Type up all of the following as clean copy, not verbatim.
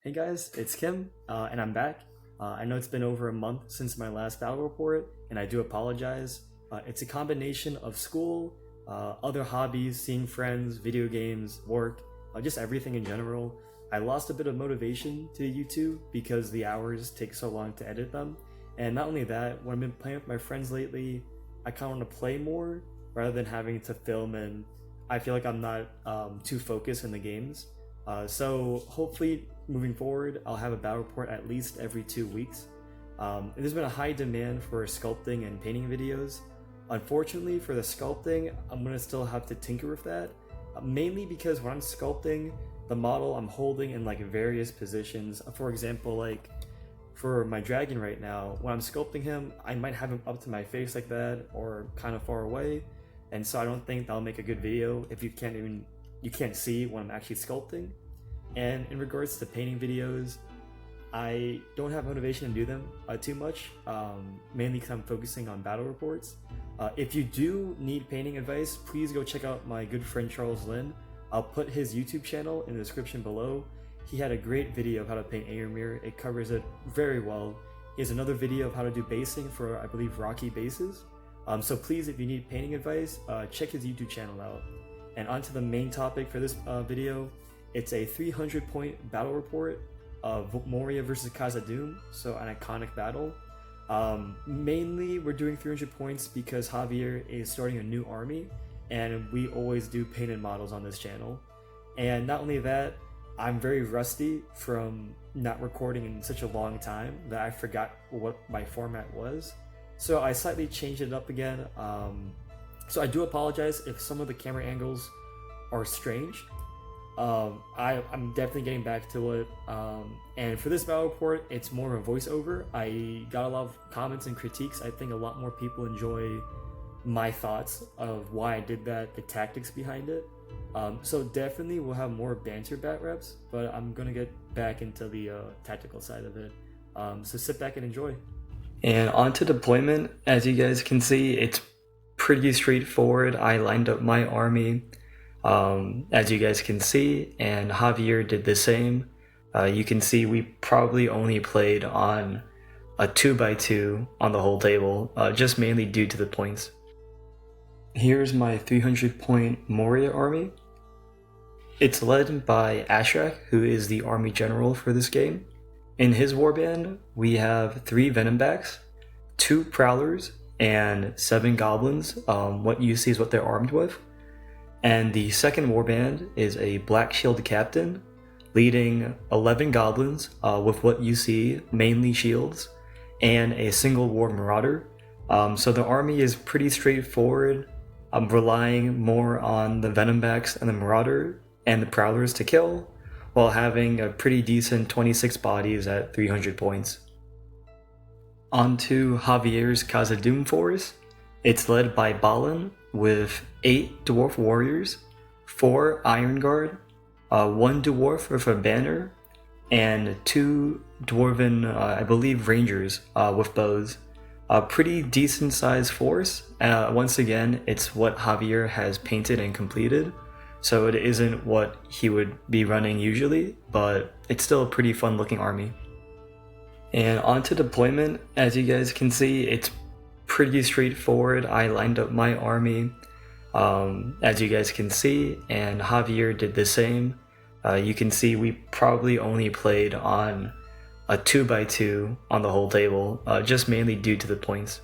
Hey guys, it's Kim, and I'm back. I know it's been over a month since my last battle report, and I do apologize. It's a combination of school, other hobbies, seeing friends, video games, work, just everything in general. I lost a bit of motivation to YouTube because the hours take so long to edit them. And not only that, when I've been playing with my friends lately, I kind of want to play more rather than having to film, and I feel like I'm not too focused in the games. So hopefully moving forward, I'll have a battle report at least every 2 weeks. There's been a high demand for sculpting and painting videos. Unfortunately for the sculpting, I'm gonna still have to tinker with that, mainly because when I'm sculpting, the model I'm holding in like various positions. For example, like for my dragon right now, when I'm sculpting him, I might have him up to my face like that or kind of far away, and so I don't think that'll make a good video if you can't see what I'm actually sculpting. And in regards to painting videos, I don't have motivation to do them too much, mainly because I'm focusing on battle reports. If you do need painting advice, please go check out my good friend Charles Lin. I'll put his YouTube channel in the description below. He had a great video of how to paint Aermir. It covers it very well. He has another video of how to do basing for, I believe, rocky bases. So please, if you need painting advice, check his YouTube channel out. And onto the main topic for this video. It's a 300 point battle report of Moria versus Khazad-dûm, so an iconic battle. Mainly we're doing 300 points because Javier is starting a new army, and we always do painted models on this channel. And not only that, I'm very rusty from not recording in such a long time that I forgot what my format was. So I slightly changed it up again. So I do apologize if some of the camera angles are strange. I'm definitely getting back to it. And for this battle report, it's more of a voiceover. I got a lot of comments and critiques. I think a lot more people enjoy my thoughts of why I did that, the tactics behind it. So definitely we'll have more banter bat reps, but I'm gonna get back into the tactical side of it. So sit back and enjoy. And on to deployment. As you guys can see, it's pretty straightforward. I lined up my army as you guys can see, and Javier did the same. You can see we probably only played on a 2x2 on the whole table, just mainly due to the points. Here's my 300 point Moria army. It's led by Ashrak, who is the army general for this game. In his warband, we have 3 Venombacks, 2 Prowlers, and 7 Goblins. What you see is what they're armed with. And the second warband is a Black Shield Captain, leading 11 Goblins with what you see, mainly shields, and a single War Marauder. So the army is pretty straightforward. I'm relying more on the Venombacks and the Marauder and the Prowlers to kill, while having a pretty decent 26 bodies at 300 points. On to Javier's Khazad-dûm force. It's led by Balin with 8 Dwarf Warriors, 4 Iron Guard, 1 Dwarf with a banner, and 2 Dwarven, I believe, Rangers with bows. A pretty decent sized force. Once again, it's what Javier has painted and completed, so it isn't what he would be running usually, but it's still a pretty fun looking army. And on to deployment. As you guys can see, it's pretty straightforward. I lined up my army as you guys can see, and Javier did the same. You can see we probably only played on a 2x2 on the whole table, just mainly due to the points.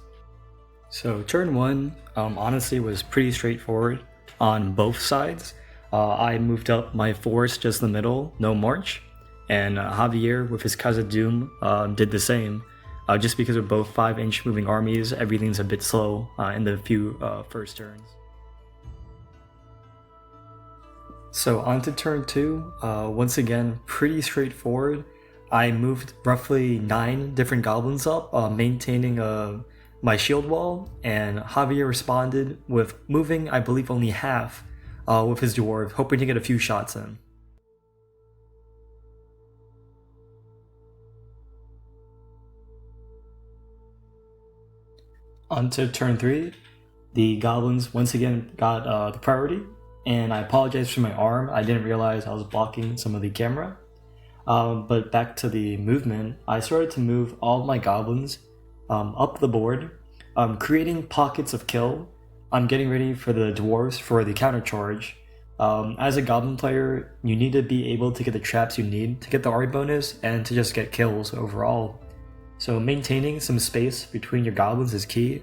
So turn 1 honestly was pretty straightforward on both sides. I moved up my force just in the middle, no march, and Javier with his Khazad-dûm did the same. Just because we're both 5-inch moving armies, everything's a bit slow in the few first turns. So on to turn 2, once again, pretty straightforward. I moved roughly 9 different goblins up, maintaining my shield wall, and Javier responded with moving, I believe, only half with his dwarf, hoping to get a few shots in. On to turn 3, the goblins once again got the priority, and I apologize for my arm. I didn't realize I was blocking some of the camera. But back to the movement, I started to move all my goblins up the board, creating pockets of kill. I'm getting ready for the dwarves for the counter charge. As a goblin player, you need to be able to get the traps you need to get the RE bonus and to just get kills overall. So maintaining some space between your goblins is key.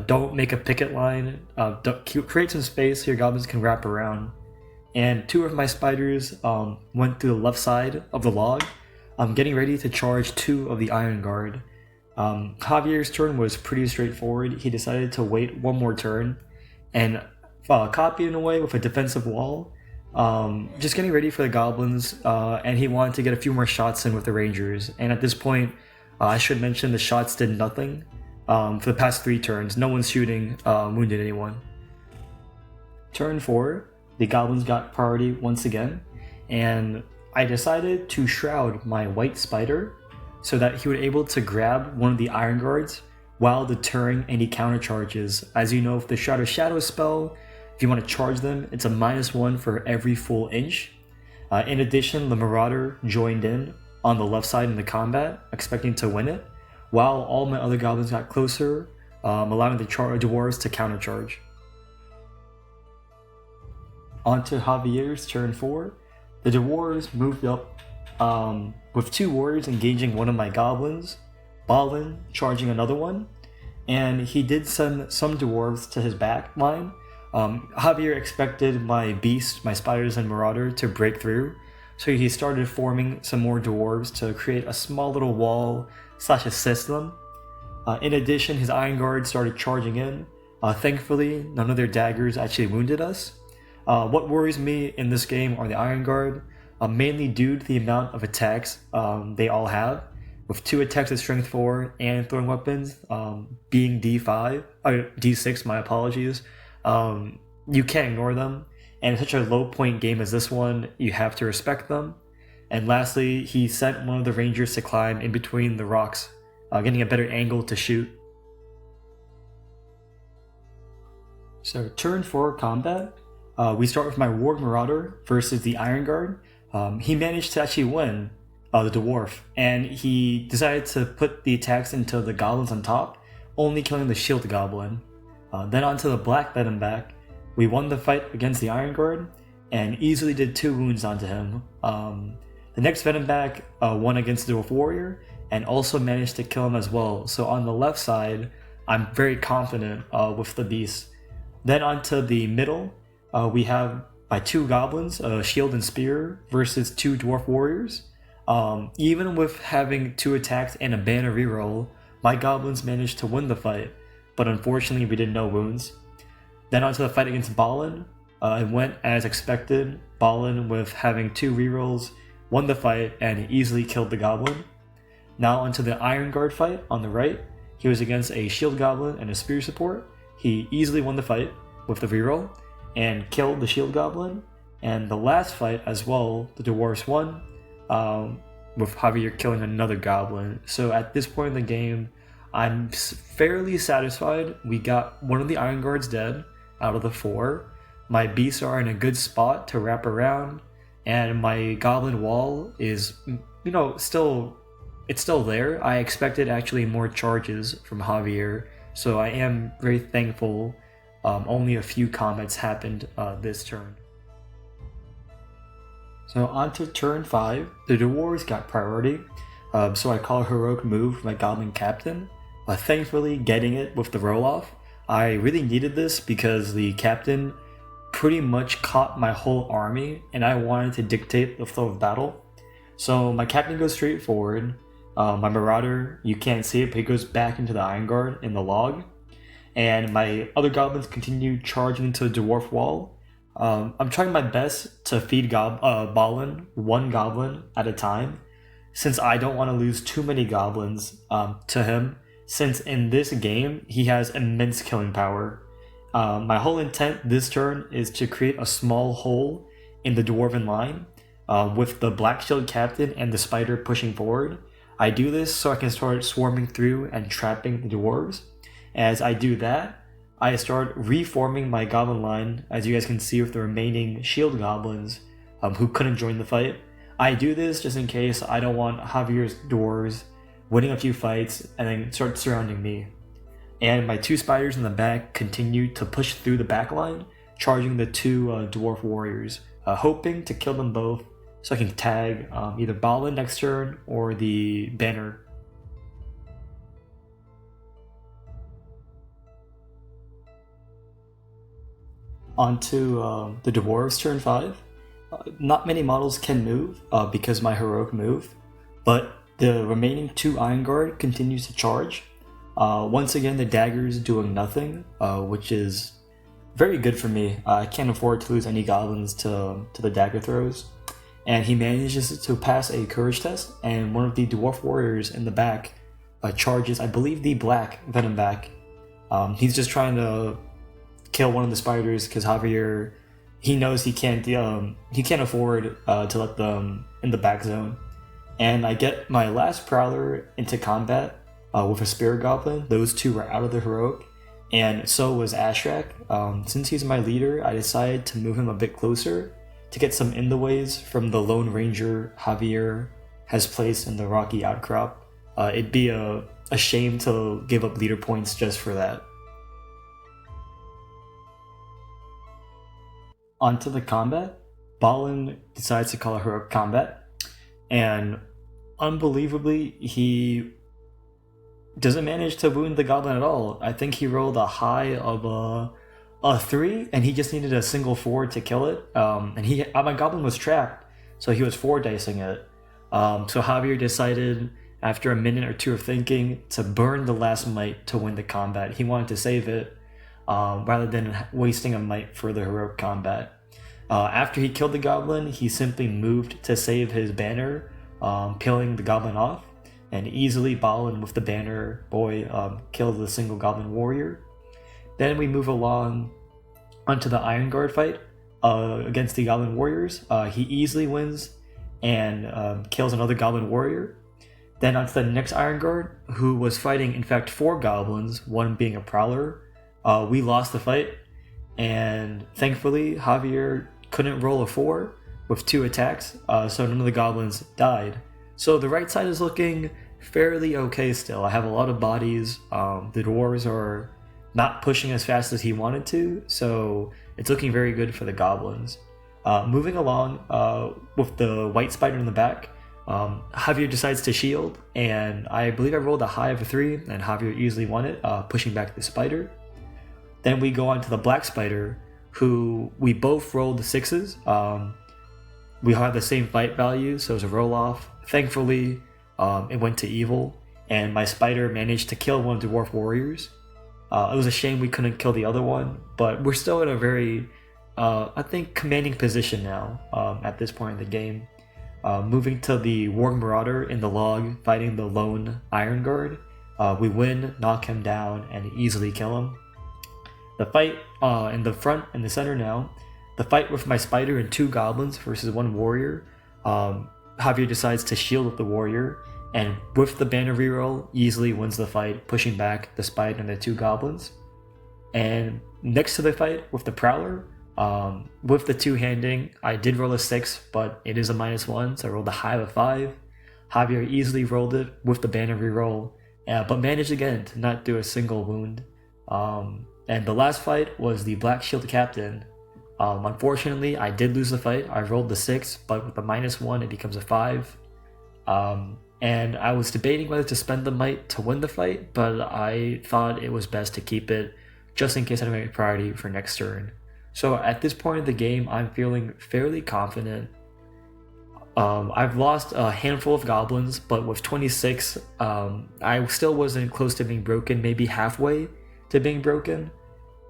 Don't make a picket line. Create some space so your goblins can wrap around. And 2 of my spiders went through the left side of the log. I'm getting ready to charge 2 of the Iron Guard. Javier's turn was pretty straightforward. He decided to wait 1 more turn and copy in a way with a defensive wall. Just getting ready for the goblins, and he wanted to get a few more shots in with the Rangers. And at this point, I should mention the shots did nothing. For the past 3 turns, no one's shooting wounded anyone. Turn 4, the goblins got priority once again, and I decided to shroud my white spider so that he would be able to grab one of the Iron Guards while deterring any counter charges. As you know, with the Shroud of Shadow spell, if you want to charge them, it's a -1 for every full inch. In addition, the Marauder joined in on the left side in the combat, expecting to win it, while all my other goblins got closer, allowing the dwarves to countercharge. On to Javier's turn 4. The dwarves moved up with 2 warriors engaging one of my goblins, Balin charging another one, and he did send some dwarves to his back line. Javier expected my beast, my spiders and marauder to break through, so he started forming some more dwarves to create a small little wall / a system. In addition, his Iron Guard started charging in. Thankfully, none of their daggers actually wounded us. What worries me in this game are the Iron Guard, mainly due to the amount of attacks they all have, with 2 attacks at strength 4 and throwing weapons being D5, or D6, my apologies. You can't ignore them, and in such a low point game as this one, you have to respect them. And lastly, he sent one of the Rangers to climb in between the rocks, getting a better angle to shoot. So turn 4 combat, we start with my Warg Marauder versus the Iron Guard. He managed to actually win the Dwarf, and he decided to put the attacks into the goblins on top, only killing the shield goblin. Then onto the Black Venom back, we won the fight against the Iron Guard, and easily did 2 wounds onto him. The next Venom back won against the Dwarf Warrior, and also managed to kill him as well. So on the left side, I'm very confident with the beast. Then onto the middle, we have my 2 goblins, Shield and Spear, versus 2 Dwarf Warriors. Even with having 2 attacks and a banner reroll, my goblins managed to win the fight, but unfortunately we did no wounds. Then onto the fight against Balin, it went as expected. Balin, with having 2 rerolls, won the fight and easily killed the goblin. Now onto the Iron Guard fight on the right, he was against a shield goblin and a spear support. He easily won the fight with the reroll and killed the shield goblin. And the last fight as well, the dwarves won, with Javier killing another goblin. So at this point in the game, I'm fairly satisfied. We got one of the Iron Guards dead out of the 4. My beasts are in a good spot to wrap around, and my goblin wall is, it's still there. I expected actually more charges from Javier, so I am very thankful only a few combats happened this turn. So on to turn 5, the dwarves got priority, so I call a heroic move for my goblin captain, thankfully getting it with the roll-off. I really needed this because the captain pretty much caught my whole army, and I wanted to dictate the flow of battle. So my captain goes straight forward. My marauder, you can't see it, but he goes back into the Iron Guard in the log. And my other goblins continue charging into the dwarf wall. I'm trying my best to feed Balin 1 goblin at a time, since I don't want to lose too many goblins to him, since in this game he has immense killing power. My whole intent this turn is to create a small hole in the dwarven line with the Black Shield Captain and the Spider pushing forward. I do this so I can start swarming through and trapping the dwarves. As I do that, I start reforming my goblin line, as you guys can see with the remaining shield goblins who couldn't join the fight. I do this just in case I don't want Javier's Dwarves winning a few fights and then start surrounding me. And my 2 spiders in the back continue to push through the back line, charging the 2 Dwarf warriors, hoping to kill them both so I can tag either Balin next turn or the banner. Onto the Dwarves turn 5. Not many models can move because my heroic moved, but the remaining 2 Iron Guard continues to charge. Once again, the daggers doing nothing, which is very good for me. I can't afford to lose any goblins to the dagger throws. And he manages to pass a courage test, and one of the Dwarf warriors in the back charges, I believe, the black venom back. He's just trying to kill one of the spiders because Javier, he knows he can't afford to let them in the back zone. And I get my last Prowler into combat with a Spirit Goblin. Those 2 were out of the heroic, and so was Ashrak. Since he's my leader, I decided to move him a bit closer to get some in the ways from the Lone Ranger Javier has placed in the Rocky Outcrop. It'd be a shame to give up leader points just for that. Onto the combat, Balin decides to call a heroic combat, and unbelievably, he doesn't manage to wound the goblin at all. I think he rolled a high of a 3, and he just needed a single 4 to kill it. And my goblin was trapped, so he was 4-dicing it. So Javier decided, after a minute or 2 of thinking, to burn the last might to win the combat. He wanted to save it rather than wasting a might for the heroic combat. After he killed the goblin, he simply moved to save his banner, peeling the goblin off, and easily Balin with the banner boy killed the single goblin warrior. Then we move along onto the Iron Guard fight against the goblin warriors. He easily wins and kills another goblin warrior. Then onto the next Iron Guard, who was fighting, in fact, 4 goblins, one being a Prowler. We lost the fight, and thankfully Javier couldn't roll a 4 with 2 attacks, so none of the goblins died. So the right side is looking fairly okay still. I have a lot of bodies. The dwarves are not pushing as fast as he wanted to, so it's looking very good for the goblins. Moving along with the white spider in the back, Javier decides to shield, and I believe I rolled a high of a 3, and Javier easily won it, pushing back the spider. Then we go on to the black spider, who we both rolled the 6s. We had the same fight value, so it was a roll-off. Thankfully, it went to evil, and my spider managed to kill one of the dwarf warriors. It was a shame we couldn't kill the other one, but we're still in a very, I think, commanding position now at this point in the game. Moving to the Warg Marauder in the log, fighting the lone Iron Guard. We win, knock him down, and easily kill him. The fight in the front and the center now. The fight with my spider and 2 goblins versus 1 warrior. Javier decides to shield with the warrior, and with the banner reroll, easily wins the fight, pushing back the spider and the 2 goblins. And next to the fight with the Prowler, with the 2-handing, I did roll a 6, but it is a -1, so I rolled a high of a 5. Javier easily rolled it with the banner reroll, but managed again to not do a single wound. And the last fight was the Black Shield Captain. Unfortunately, I did lose the fight. I rolled the 6, but with the -1, it becomes a 5. And I was debating whether to spend the might to win the fight, but I thought it was best to keep it just in case I don't make priority for next turn. So at this point of the game, I'm feeling fairly confident. I've lost a handful of goblins, but with 26, I still wasn't close to being broken, maybe halfway to being broken.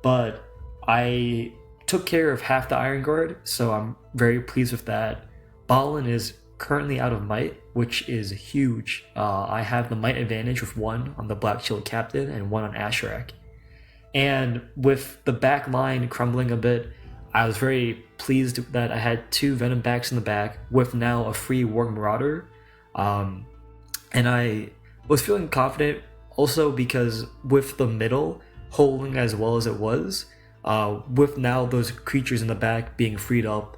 But I took care of half the Iron Guard, so I'm very pleased with that. Balin is currently out of might, which is huge. I have the might advantage with 1 on the Black Shield Captain and 1 on Ashrak. And with the back line crumbling a bit, I was very pleased that I had 2 Venom backs in the back with now a free Warg Marauder. And I was feeling confident also because with the middle holding as well as it was, with now those creatures in the back being freed up,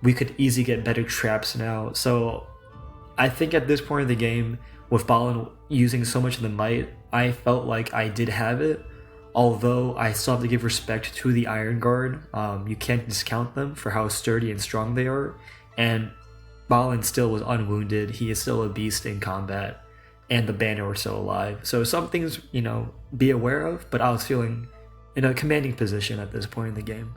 we could easily get better traps now. So I think at this point of the game, with Balin using so much of the might, I felt like I did have it. Although I still have to give respect to the Iron Guard. You can't discount them for how sturdy and strong they are. And Balin still was unwounded. He is still a beast in combat. And the banner were still alive. So some things, be aware of, but I was feeling in a commanding position at this point in the game.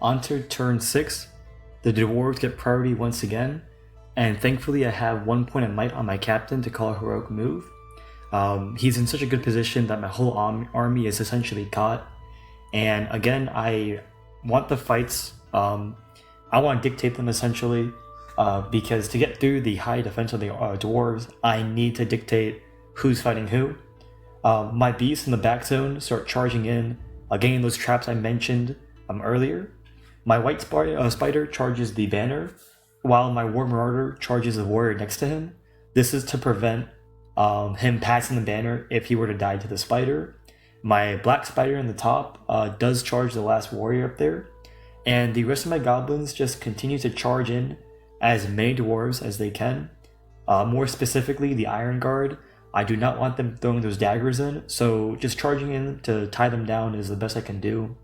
On to turn 6. The Dwarves get priority once again. And thankfully I have 1 point of might on my captain to call a heroic move. He's in such a good position that my whole army is essentially caught. And again, I want the fights. I want to dictate them essentially. Because to get through the high defense of the dwarves, I need to dictate who's fighting who. My beasts in the back zone start charging in, getting those traps I mentioned earlier. My white spider charges the banner, while my war marauder charges the warrior next to him. This is to prevent him passing the banner if he were to die to the spider. My black spider in the top does charge the last warrior up there, and the rest of my goblins just continue to charge in as many dwarves as they can. More specifically, the Iron Guard. I do not want them throwing those daggers in, so just charging in to tie them down is the best I can do.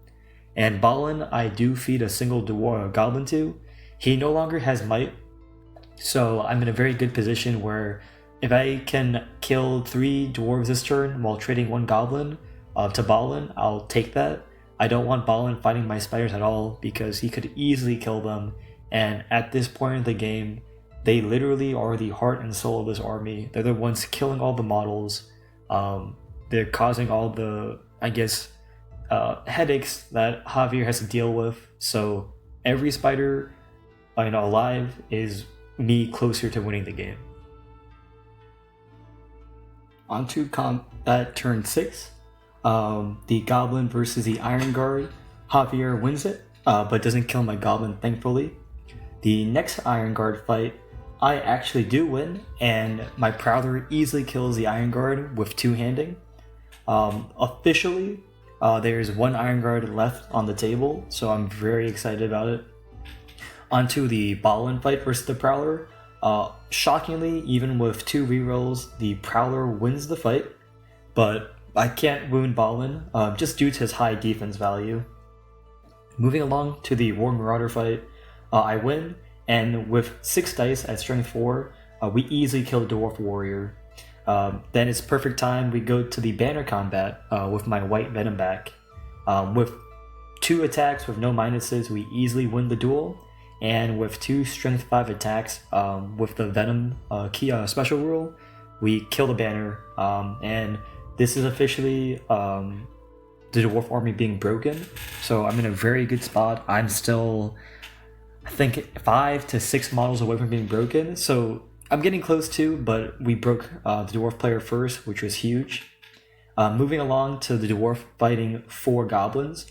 And Balin, I do feed a single goblin to. He no longer has might, so I'm in a very good position where if I can kill 3 dwarves this turn while trading 1 goblin to Balin, I'll take that. I don't want Balin fighting my spiders at all because he could easily kill them, and at this point in the game, they literally are the heart and soul of this army. They're the ones killing all the models. They're causing all the, headaches that Javier has to deal with. So every spider alive is me closer to winning the game. On to combat turn 6. The Goblin versus the Iron Guard. Javier wins it, but doesn't kill my Goblin, thankfully. The next Iron Guard fight, I actually do win, and my Prowler easily kills the Iron Guard with 2-handing. Officially, there's 1 Iron Guard left on the table, so I'm very excited about it. Onto the Balin fight versus the Prowler. Shockingly, even with 2 rerolls, the Prowler wins the fight, but I can't wound Balin just due to his high defense value. Moving along to the War Marauder fight, I win, and with 6 dice at strength 4, we easily kill the Dwarf Warrior. Then it's perfect time, we go to the banner combat with my White Venom back. With 2 attacks with no minuses, we easily win the duel. And with 2 strength 5 attacks with the Venom key special rule, we kill the banner. And this is officially the Dwarf army being broken. So I'm in a very good spot. I'm still, I think, 5 to 6 models away from being broken. So I'm getting close to, but we broke the Dwarf player first, which was huge. Moving along to the Dwarf fighting 4 goblins.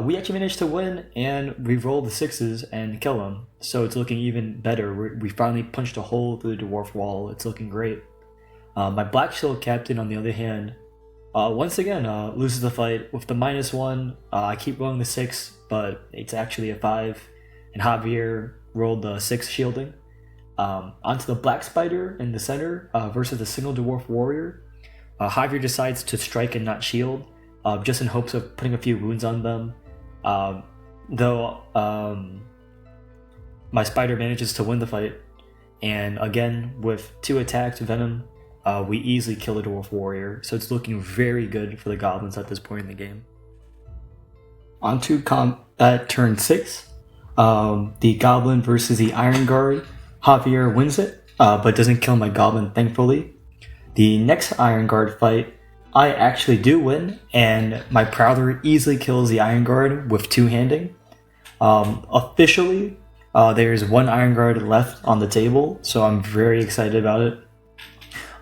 We actually managed to win and re-roll the 6s and kill them. So it's looking even better. We finally punched a hole through the Dwarf wall. It's looking great. My Black Shield captain, on the other hand, once again loses the fight with the -1. I keep rolling the 6, but it's actually a 5. And Javier rolled the 6 shielding. Onto the Black Spider in the center versus the single Dwarf Warrior. Javier decides to strike and not shield. Just in hopes of putting a few wounds on them. Though my spider manages to win the fight, and again with 2 attacks Venom, we easily kill the Dwarf Warrior, so it's looking very good for the goblins at this point in the game. On to combat turn 6. The Goblin versus the Iron Guard. Javier wins it, but doesn't kill my Goblin, thankfully. The next Iron Guard fight, I actually do win, and my Prowler easily kills the Iron Guard with 2-handing. Officially, there's 1 Iron Guard left on the table, so I'm very excited about it.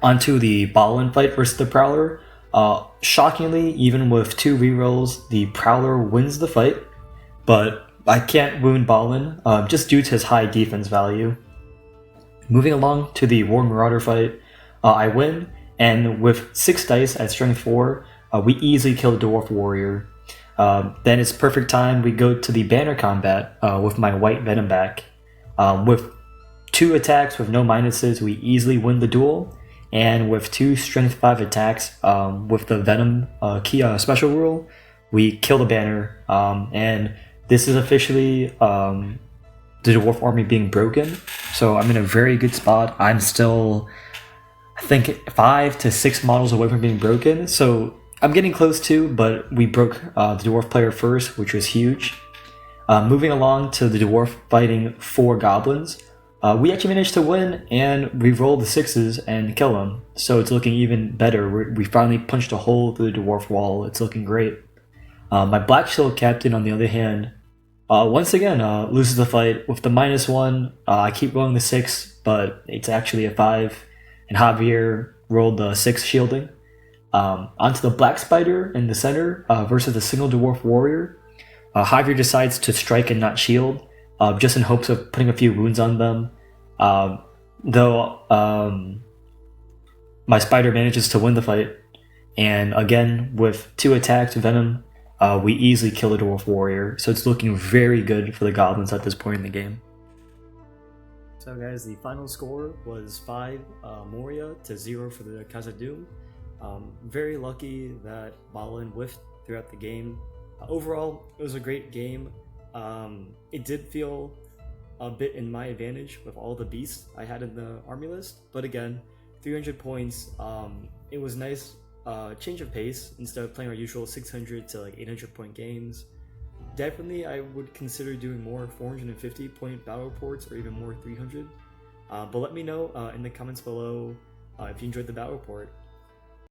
Onto the Balin fight versus the Prowler. Shockingly, even with 2 rerolls, the Prowler wins the fight, but I can't wound Balin just due to his high defense value. Moving along to the War Marauder fight, I win. And with 6 dice at strength 4, we easily kill the Dwarf Warrior. Then it's perfect time we go to the banner combat with my white Venom back. With 2 attacks with no minuses, we easily win the duel. And with 2 strength 5 attacks with the Venom key special rule, we kill the banner. And this is officially the Dwarf army being broken. So I'm in a very good spot. I'm still, I think, 5 to 6 models away from being broken. So I'm getting close to, but we broke the Dwarf player first, which was huge. Moving along to the Dwarf fighting 4 goblins. We actually managed to win and re-roll the 6s and kill them. So it's looking even better. We finally punched a hole through the Dwarf wall. It's looking great. My Black Shield captain, on the other hand, once again loses the fight with the -1. I keep rolling the 6, but it's actually a 5. And Javier rolled the 6 shielding. Onto the Black Spider in the center versus the single Dwarf warrior. Javier decides to strike and not shield, just in hopes of putting a few wounds on them. Though my Spider manages to win the fight, and again with 2 attacks, Venom, we easily kill the Dwarf warrior. So it's looking very good for the goblins at this point in the game. So guys, the final score was 5 Moria to 0 for the Khazad-dûm. Very lucky that Balin whiffed throughout the game. Overall, it was a great game. It did feel a bit in my advantage with all the beasts I had in the army list, but again, 300 points, it was nice change of pace instead of playing our usual 600 to like 800 point games. Definitely I would consider doing more 450 point battle reports or even more 300, but let me know in the comments below if you enjoyed the battle report.